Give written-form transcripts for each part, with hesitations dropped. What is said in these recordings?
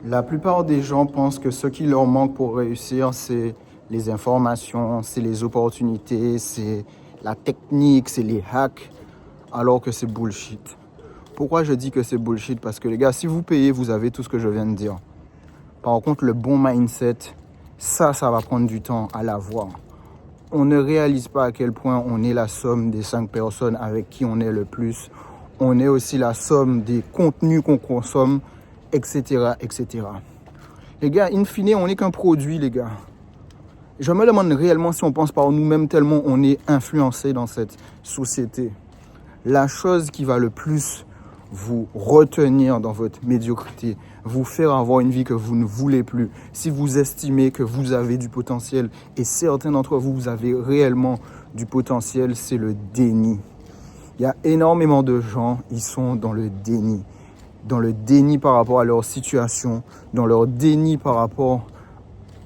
La plupart des gens pensent que ce qui leur manque pour réussir, c'est les informations, c'est les opportunités, c'est la technique, c'est les hacks, alors que c'est bullshit. Pourquoi je dis que c'est bullshit? Parce que les gars, si vous payez, vous avez tout ce que je viens de dire. Par contre, le bon mindset, ça va prendre du temps à l'avoir. On ne réalise pas à quel point on est la somme des 5 personnes avec qui on est le plus. On est aussi la somme des contenus qu'on consomme, etc., etc. Les gars, in fine, on n'est qu'un produit, les gars. Je me demande réellement si on pense par nous-mêmes tellement on est influencé dans cette société. La chose qui va le plus vous retenir dans votre médiocrité, vous faire avoir une vie que vous ne voulez plus, si vous estimez que vous avez du potentiel, et certains d'entre vous, vous avez réellement du potentiel, c'est le déni. Il y a énormément de gens, ils sont dans le déni. Dans le déni par rapport à leur situation, dans leur déni par rapport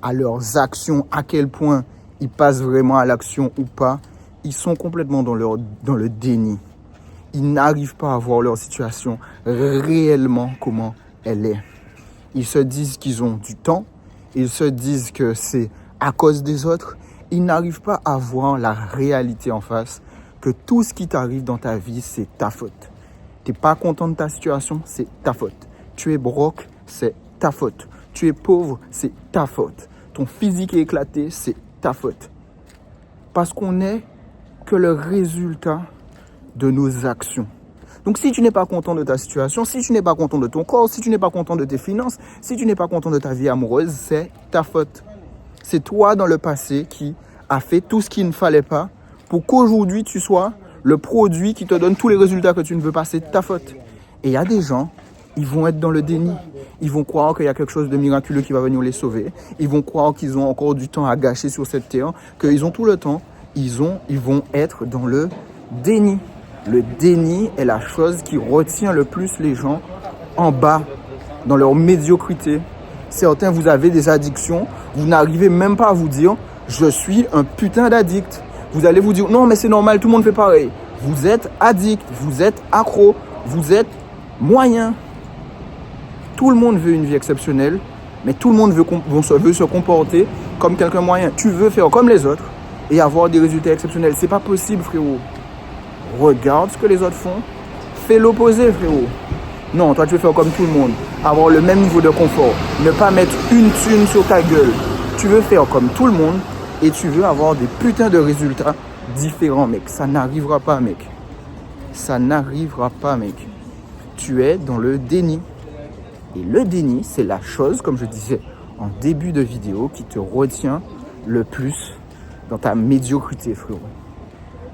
à leurs actions, à quel point ils passent vraiment à l'action ou pas. Ils sont complètement dans le déni. Ils n'arrivent pas à voir leur situation réellement comment elle est. Ils se disent qu'ils ont du temps. Ils se disent que c'est à cause des autres. Ils n'arrivent pas à voir la réalité en face. Que tout ce qui t'arrive dans ta vie, c'est ta faute. Tu n'es pas content de ta situation, c'est ta faute. Tu es broke, c'est ta faute. Tu es pauvre, c'est ta faute. Ton physique est éclaté, c'est ta faute. Parce qu'on n'est que le résultat de nos actions. Donc si tu n'es pas content de ta situation, si tu n'es pas content de ton corps, si tu n'es pas content de tes finances, si tu n'es pas content de ta vie amoureuse, c'est ta faute. C'est toi dans le passé qui a fait tout ce qu'il ne fallait pas pour qu'aujourd'hui tu sois le produit qui te donne tous les résultats que tu ne veux pas, c'est ta faute. Et il y a des gens, ils vont être dans le déni. Ils vont croire qu'il y a quelque chose de miraculeux qui va venir les sauver. Ils vont croire qu'ils ont encore du temps à gâcher sur cette terre, qu'ils ont tout le temps. Ils vont être dans le déni. Le déni est la chose qui retient le plus les gens en bas, dans leur médiocrité. Certains, vous avez des addictions, vous n'arrivez même pas à vous dire « je suis un putain d'addict ». Vous allez vous dire « non, mais c'est normal, tout le monde fait pareil ». Vous êtes addict, vous êtes accro, vous êtes moyen. Tout le monde veut une vie exceptionnelle, mais tout le monde veut se comporter comme quelqu'un moyen. Tu veux faire comme les autres et avoir des résultats exceptionnels. C'est pas possible, frérot. Regarde ce que les autres font. Fais l'opposé, frérot. Non, toi, tu veux faire comme tout le monde. Avoir le même niveau de confort. Ne pas mettre une thune sur ta gueule. Tu veux faire comme tout le monde et tu veux avoir des putains de résultats différents, mec. Ça n'arrivera pas, mec. Ça n'arrivera pas, mec. Tu es dans le déni. Et le déni, c'est la chose, comme je disais en début de vidéo, qui te retient le plus dans ta médiocrité, frérot.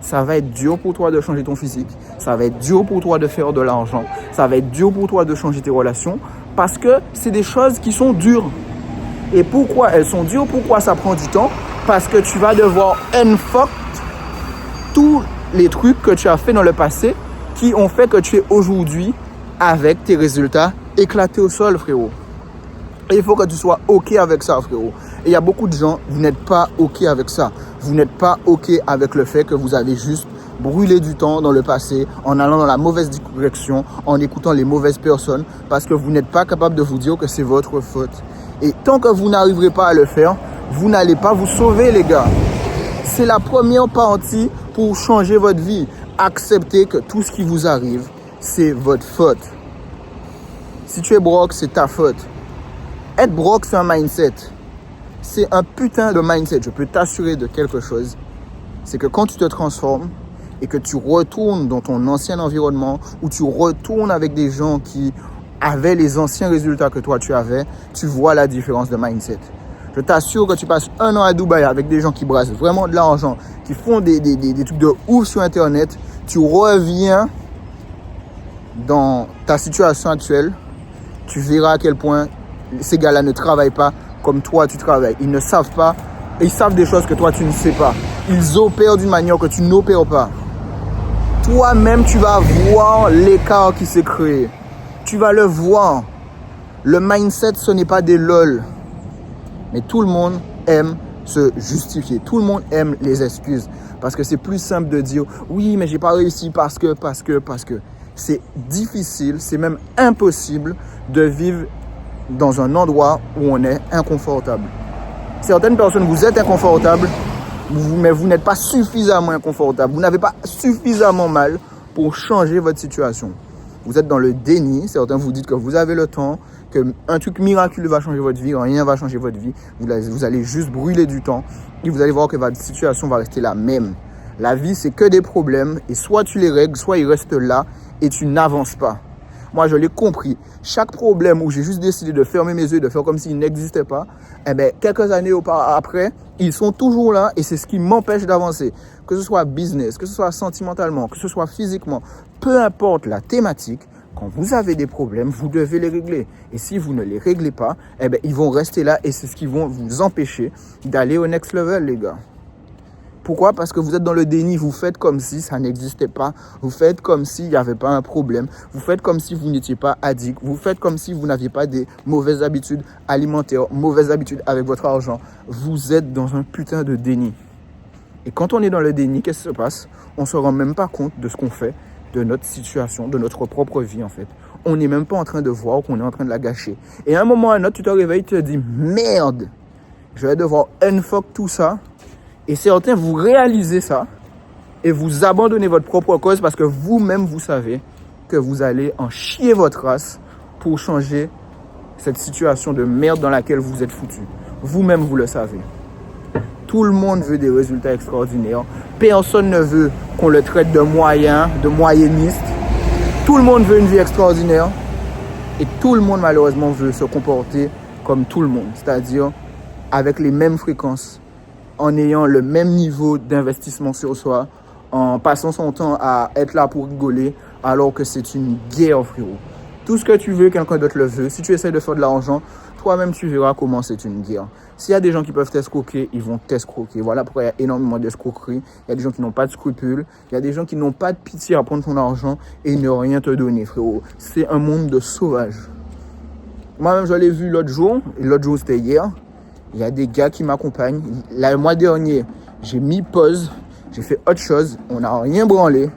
Ça va être dur pour toi de changer ton physique. Ça va être dur pour toi de faire de l'argent. Ça va être dur pour toi de changer tes relations. Parce que c'est des choses qui sont dures. Et pourquoi elles sont dures? Pourquoi ça prend du temps? Parce que tu vas devoir unfuck tous les trucs que tu as fait dans le passé qui ont fait que tu es aujourd'hui avec tes résultats éclatés au sol, frérot. Et il faut que tu sois OK avec ça, frérot. Et il y a beaucoup de gens, vous n'êtes pas OK avec ça. Vous n'êtes pas OK avec le fait que vous avez juste brûlé du temps dans le passé en allant dans la mauvaise direction, en écoutant les mauvaises personnes, parce que vous n'êtes pas capable de vous dire que c'est votre faute. Et tant que vous n'arriverez pas à le faire, vous n'allez pas vous sauver, les gars. C'est la première partie pour changer votre vie. Acceptez que tout ce qui vous arrive, c'est votre faute. Si tu es broke, c'est ta faute. Être broke, c'est un mindset. C'est un putain de mindset. Je peux t'assurer de quelque chose. C'est que quand tu te transformes et que tu retournes dans ton ancien environnement ou tu retournes avec des gens qui avaient les anciens résultats que toi tu avais, tu vois la différence de mindset. Je t'assure que tu passes 1 an à Dubaï avec des gens qui brassent vraiment de l'argent, qui font des trucs de ouf sur Internet. Tu reviens dans ta situation actuelle, tu verras à quel point ces gars-là ne travaillent pas comme toi tu travailles. Ils ne savent pas, et ils savent des choses que toi tu ne sais pas. Ils opèrent d'une manière que tu n'opères pas. Toi-même, tu vas voir l'écart qui s'est créé. Tu vas le voir. Le mindset, ce n'est pas des lol. Mais tout le monde aime se justifier. Tout le monde aime les excuses. Parce que c'est plus simple de dire « Oui, mais j'ai pas réussi parce que. » C'est difficile, c'est même impossible de vivre dans un endroit où on est inconfortable. Certaines personnes, vous êtes inconfortable, mais vous n'êtes pas suffisamment inconfortable. Vous n'avez pas suffisamment mal pour changer votre situation. Vous êtes dans le déni. Certains vous disent que vous avez le temps, qu'un truc miraculeux va changer votre vie, rien va changer votre vie. Vous allez juste brûler du temps et vous allez voir que votre situation va rester la même. La vie, c'est que des problèmes et soit tu les règles, soit ils restent là et tu n'avances pas. Moi, je l'ai compris. Chaque problème où j'ai juste décidé de fermer mes yeux, de faire comme s'ils n'existaient pas, eh bien, quelques années après, ils sont toujours là et c'est ce qui m'empêche d'avancer. Que ce soit business, que ce soit sentimentalement, que ce soit physiquement, peu importe la thématique, quand vous avez des problèmes, vous devez les régler. Et si vous ne les réglez pas, eh bien, ils vont rester là et c'est ce qui va vous empêcher d'aller au next level, les gars. Pourquoi? Parce que vous êtes dans le déni, vous faites comme si ça n'existait pas, vous faites comme s'il n'y avait pas un problème, vous faites comme si vous n'étiez pas addict, vous faites comme si vous n'aviez pas des mauvaises habitudes alimentaires, mauvaises habitudes avec votre argent. Vous êtes dans un putain de déni. Et quand on est dans le déni, qu'est-ce qui se passe? On ne se rend même pas compte de ce qu'on fait, de notre situation, de notre propre vie en fait. On n'est même pas en train de voir qu'on est en train de la gâcher. Et à un moment ou à un autre, tu te réveilles, tu te dis « Merde, je vais devoir unfuck tout ça ». Et certains, vous réalisez ça et vous abandonnez votre propre cause parce que vous-même, vous savez que vous allez en chier votre race pour changer cette situation de merde dans laquelle vous êtes foutu. Vous-même, vous le savez. Tout le monde veut des résultats extraordinaires. Personne ne veut qu'on le traite de moyen, de moyenniste. Tout le monde veut une vie extraordinaire. Et tout le monde, malheureusement, veut se comporter comme tout le monde. C'est-à-dire avec les mêmes fréquences, en ayant le même niveau d'investissement sur soi, en passant son temps à être là pour rigoler, alors que c'est une guerre, frérot. Tout ce que tu veux, quelqu'un d'autre le veut. Si tu essaies de faire de l'argent, toi-même, tu verras comment c'est une guerre. S'il y a des gens qui peuvent t'escroquer, ils vont t'escroquer. Voilà pourquoi il y a énormément d'escroqueries. Il y a des gens qui n'ont pas de scrupules. Il y a des gens qui n'ont pas de pitié à prendre ton argent et ne rien te donner, frérot. C'est un monde de sauvages. Moi-même, je l'ai vu l'autre jour. Et l'autre jour, c'était hier. Il y a des gars qui m'accompagnent. Le mois dernier, j'ai mis pause. J'ai fait autre chose. On n'a rien branlé.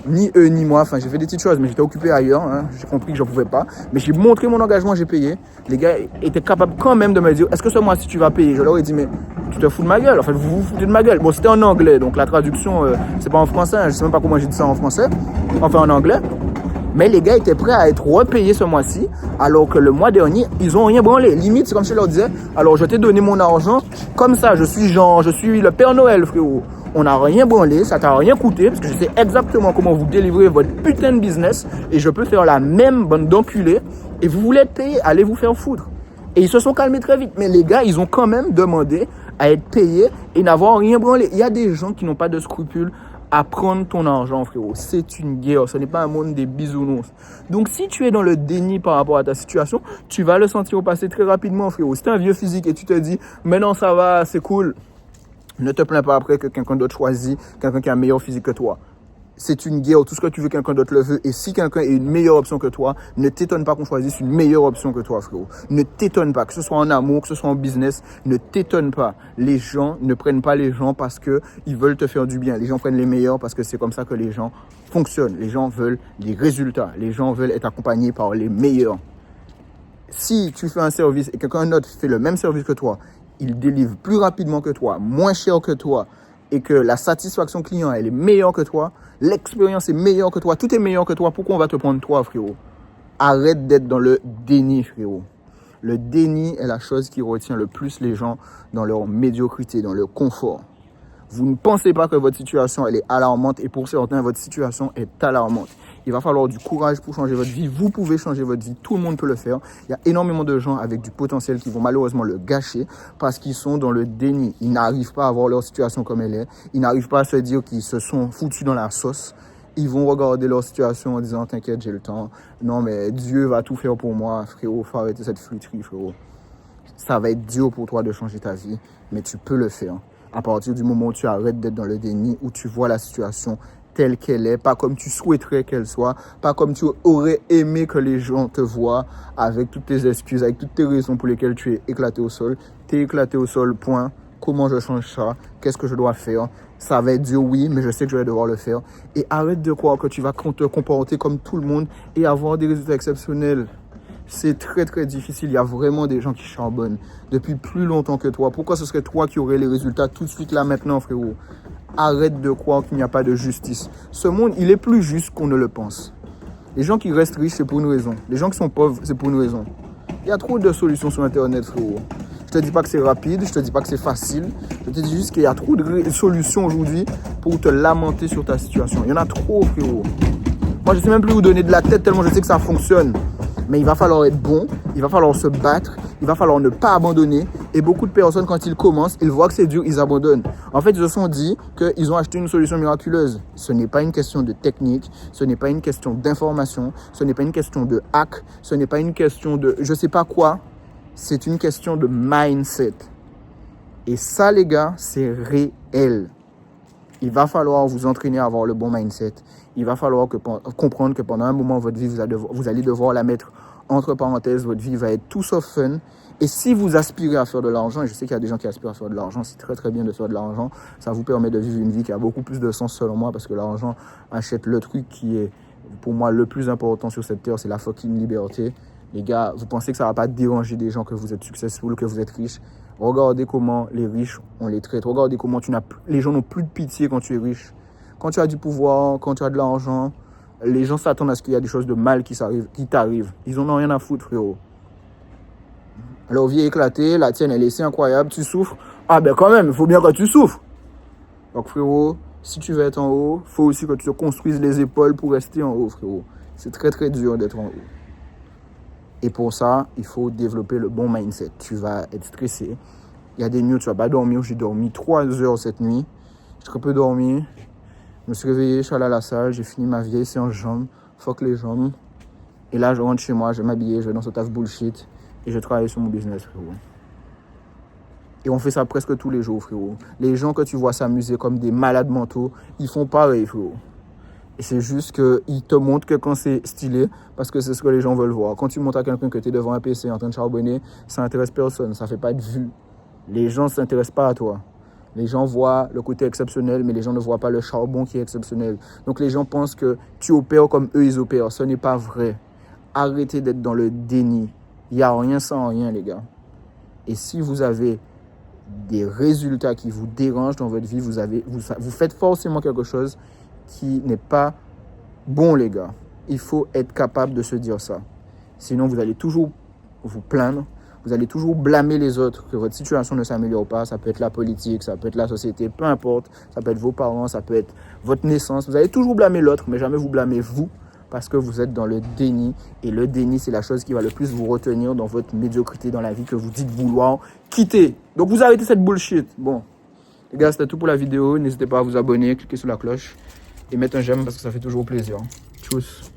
Ni eux, ni moi. Enfin, j'ai fait des petites choses, mais j'étais occupé ailleurs. Hein. J'ai compris que je ne pouvais pas. Mais j'ai montré mon engagement, j'ai payé. Les gars étaient capables quand même de me dire, est-ce que ce mois-ci tu vas payer? Je leur ai dit, mais tu te fous de ma gueule. En fait, vous vous foutez de ma gueule. Bon, c'était en anglais. Donc la traduction, c'est pas en français. Hein. Je ne sais même pas comment j'ai dit ça en français. Enfin, en anglais. Mais les gars étaient prêts à être repayés ce mois-ci, alors que le mois dernier, ils n'ont rien branlé. Limite, c'est comme si je leur disais, alors je t'ai donné mon argent, comme ça, je suis le Père Noël, frérot. On n'a rien branlé, ça t'a rien coûté, parce que je sais exactement comment vous délivrez votre putain de business, et je peux faire la même bande d'enculés, et vous voulez être payé, allez vous faire foutre. Et ils se sont calmés très vite, mais les gars, ils ont quand même demandé à être payés et n'avoir rien branlé. Il y a des gens qui n'ont pas de scrupules à prendre ton argent, frérot. C'est une guerre, ce n'est pas un monde des bisounours. Donc si tu es dans le déni par rapport à ta situation, tu vas le sentir au passé très rapidement, frérot. Si tu es un vieux physique et tu te dis, mais non, ça va, c'est cool, ne te plains pas après que quelqu'un d'autre choisit, quelqu'un qui a un meilleur physique que toi. C'est une guerre, tout ce que tu veux, quelqu'un d'autre le veut. Et si quelqu'un est une meilleure option que toi, ne t'étonne pas qu'on choisisse une meilleure option que toi, frérot. Ne t'étonne pas, que ce soit en amour, que ce soit en business, ne t'étonne pas. Les gens ne prennent pas les gens parce qu'ils veulent te faire du bien. Les gens prennent les meilleurs parce que c'est comme ça que les gens fonctionnent. Les gens veulent des résultats. Les gens veulent être accompagnés par les meilleurs. Si tu fais un service et quelqu'un d'autre fait le même service que toi, il délivre plus rapidement que toi, moins cher que toi, et que la satisfaction client, elle est meilleure que toi, l'expérience est meilleure que toi, tout est meilleur que toi, pourquoi on va te prendre toi, frérot? Arrête d'être dans le déni, frérot. Le déni est la chose qui retient le plus les gens dans leur médiocrité, dans leur confort. Vous ne pensez pas que votre situation, elle est alarmante, et pour certains, votre situation est alarmante. Il va falloir du courage pour changer votre vie. Vous pouvez changer votre vie. Tout le monde peut le faire. Il y a énormément de gens avec du potentiel qui vont malheureusement le gâcher parce qu'ils sont dans le déni. Ils n'arrivent pas à voir leur situation comme elle est. Ils n'arrivent pas à se dire qu'ils se sont foutus dans la sauce. Ils vont regarder leur situation en disant, t'inquiète, j'ai le temps. Non, mais Dieu va tout faire pour moi, frérot. Faut arrêter cette flûterie, frérot. Ça va être dur pour toi de changer ta vie, mais tu peux le faire. À partir du moment où tu arrêtes d'être dans le déni, où tu vois la situation telle qu'elle est, pas comme tu souhaiterais qu'elle soit, pas comme tu aurais aimé que les gens te voient, avec toutes tes excuses, avec toutes tes raisons pour lesquelles tu es éclaté au sol. Tu es éclaté au sol, point. Comment je change ça? Qu'est-ce que je dois faire? Ça va être dur, oui, mais je sais que je vais devoir le faire. Et arrête de croire que tu vas te comporter comme tout le monde et avoir des résultats exceptionnels. C'est très très difficile. Il y a vraiment des gens qui charbonnent depuis plus longtemps que toi. Pourquoi ce serait toi qui aurais les résultats tout de suite là maintenant, frérot? Arrête de croire qu'il n'y a pas de justice. Ce monde, il est plus juste qu'on ne le pense. Les gens qui restent riches, c'est pour une raison. Les gens qui sont pauvres, c'est pour une raison. Il y a trop de solutions sur Internet, frérot. Je te dis pas que c'est rapide, je te dis pas que c'est facile. Je te dis juste qu'il y a trop de solutions aujourd'hui pour te lamenter sur ta situation. Il y en a trop, frérot. Moi, je sais même plus où donner de la tête tellement je sais que ça fonctionne. Mais il va falloir être bon, il va falloir se battre, il va falloir ne pas abandonner. Et beaucoup de personnes, quand ils commencent, ils voient que c'est dur, ils abandonnent. En fait, ils se sont dit qu'ils ont acheté une solution miraculeuse. Ce n'est pas une question de technique, ce n'est pas une question d'information, ce n'est pas une question de hack, ce n'est pas une question de je sais pas quoi. C'est une question de mindset. Et ça, les gars, c'est réel. Il va falloir vous entraîner à avoir le bon mindset. Il va falloir comprendre que pendant un moment, votre vie, vous allez devoir la mettre entre parenthèses. Votre vie va être tout sauf fun. Et si vous aspirez à faire de l'argent, et je sais qu'il y a des gens qui aspirent à faire de l'argent, c'est très très bien de faire de l'argent. Ça vous permet de vivre une vie qui a beaucoup plus de sens selon moi, parce que l'argent achète le truc qui est, pour moi, le plus important sur cette terre, c'est la fucking liberté. Les gars, vous pensez que ça ne va pas déranger des gens que vous êtes successful, que vous êtes riche? Regardez comment les riches, on les traite. Regardez comment les gens n'ont plus de pitié quand tu es riche. Quand tu as du pouvoir, quand tu as de l'argent, les gens s'attendent à ce qu'il y a des choses de mal qui t'arrivent. Ils en ont rien à foutre, frérot. Leur vie est éclatée, la tienne, elle est si incroyable, tu souffres. Ah ben quand même, il faut bien que tu souffres. Donc frérot, si tu veux être en haut, il faut aussi que tu te construises les épaules pour rester en haut, frérot. C'est très très dur d'être en haut. Et pour ça, il faut développer le bon mindset. Tu vas être stressé. Il y a des nuits où tu ne vas pas dormir. J'ai dormi 3 heures cette nuit. J'ai très peu dormi. Je me suis réveillé, je suis allé à la salle. J'ai fini ma vieille séance jambes. Fuck les jambes. Et là, je rentre chez moi, je vais m'habiller, je vais dans ce taf bullshit. Et je travaille sur mon business, frérot. Et on fait ça presque tous les jours, frérot. Les gens que tu vois s'amuser comme des malades mentaux, ils font pareil, frérot. Et c'est juste qu'ils te montrent que quand c'est stylé, parce que c'est ce que les gens veulent voir. Quand tu montres à quelqu'un que tu es devant un PC en train de charbonner, ça n'intéresse personne, ça ne fait pas de vue. Les gens ne s'intéressent pas à toi. Les gens voient le côté exceptionnel, mais les gens ne voient pas le charbon qui est exceptionnel. Donc les gens pensent que tu opères comme eux, ils opèrent. Ce n'est pas vrai. Arrêtez d'être dans le déni. Il n'y a rien sans rien, les gars. Et si vous avez des résultats qui vous dérangent dans votre vie, vous faites forcément quelque chose qui n'est pas bon, les gars. Il faut être capable de se dire ça. Sinon, vous allez toujours vous plaindre. Vous allez toujours blâmer les autres, que votre situation ne s'améliore pas. Ça peut être la politique, ça peut être la société, peu importe. Ça peut être vos parents, ça peut être votre naissance. Vous allez toujours blâmer l'autre, mais jamais vous blâmez vous, parce que vous êtes dans le déni. Et le déni, c'est la chose qui va le plus vous retenir dans votre médiocrité dans la vie que vous dites vouloir quitter. Donc, vous arrêtez cette bullshit. Bon, les gars, c'était tout pour la vidéo. N'hésitez pas à vous abonner, cliquer sur la cloche et mettre un j'aime parce que ça fait toujours plaisir. Tchuss.